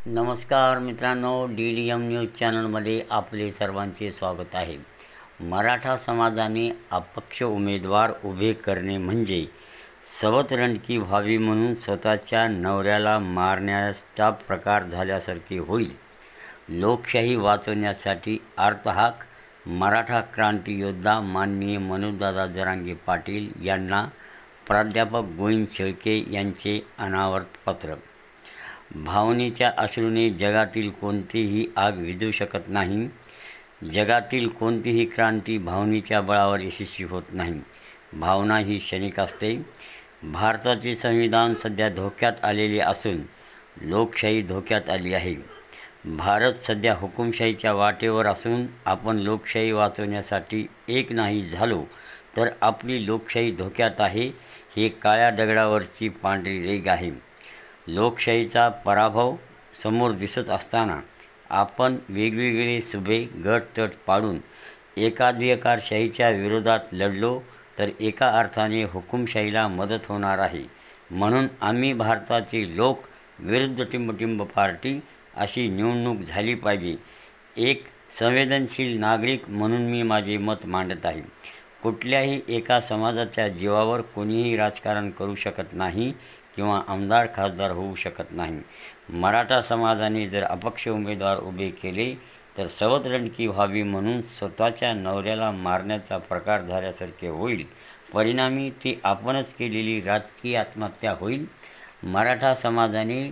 नमस्कार मित्रांनो, DDM news चॅनलमध्ये आपले सर्वांचे स्वागत आहे. मराठा समाजाने अपक्ष उमेदवार उभे करणे म्हणजे सवतरणकी व्हावी म्हणून स्वतःच्या नवऱ्याला मारण्याचा प्रकार झाल्यासारखे होईल. लोकशाही वाचवण्यासाठी अर्थहाक मराठा क्रांती योद्धा माननीय मनोजदादा जरांगे पाटील यांना प्राध्यापक गोविंद शेळके यांचे अनावर्त पत्र. भावनेच्या अश्रूने जगातील कोणतीही आग विझू शकत नाही. जगातील कोणतीही क्रांती भावनेच्या बळावर यशस्वी होत नाही. भावना ही क्षणिक असते. भारताचे संविधान सध्या धोक्यात आलेले असून लोकशाही धोक्यात आली आहे. भारत सध्या हुकुमशाहीच्या वाटेवर असून आपण लोकशाही वाचवण्यासाठी एक नाही झालो तर आपली लोकशाही धोक्यात आहे. हे काळ्या दगडावरची पांढरी रेघ आहे. लोकशाहीचा पराभव समोर दिसत असताना आपण वेगवेगळे सुभे गटतट पाडून एकाधिकारशाहीच्या विरोधात लढलो तर एका अर्थाने हुकुमशाहीला मदत होणार आहे. म्हणून आम्ही भारताचे लोक विरुद्ध टिंबटिंब पार्टी अशी निवडणूक झाली पाहिजे. एक संवेदनशील नागरिक म्हणून मी माझे मत मांडत आहे. कुठल्याही एका समाजाच्या जीवावर कोणीही राजकारण करू शकत नाही किंवा आमदार खासदार होऊ शकत नाही. मराठा समाजाने जर अपक्ष उमेदवार उभे केले तर सवतरणकी व्हावी म्हणून स्वतःच्या नवऱ्याला मारण्याचा प्रकार झाल्यासारखे होईल. परिणामी ती आपणच केलेली राजकीय आत्महत्या होईल. मराठा समाजाने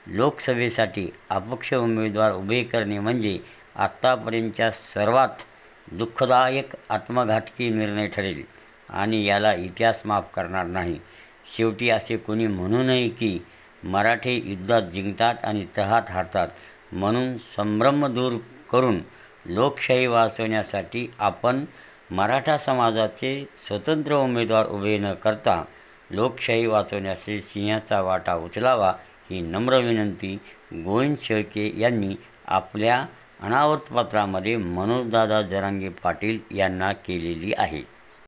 लोकसभेसाठी अपक्ष उमेदवार उभे करणे म्हणजे आत्तापर्यंतच्या सर्वात दुःखदायक आत्मघातकी निर्णय ठरेल आणि याला इतिहास माफ करणार नाही. शेवटी असे कोणी म्हणू नये की मराठे युद्धात जिंकतात आणि तहात हारतात. म्हणून संभ्रम दूर करून लोकशाही वाचवण्यासाठी आपण मराठा समाजाचे स्वतंत्र उमेदवार उभे न करता लोकशाही वाचवण्यासाठी सिंहाचा वाटा उचलावा ही नम्र विनंती गोविंद शेळके यांनी आपल्या अनावर्त पत्रामध्ये मनोजदादा जरांगे पाटील यांना केलेली आहे.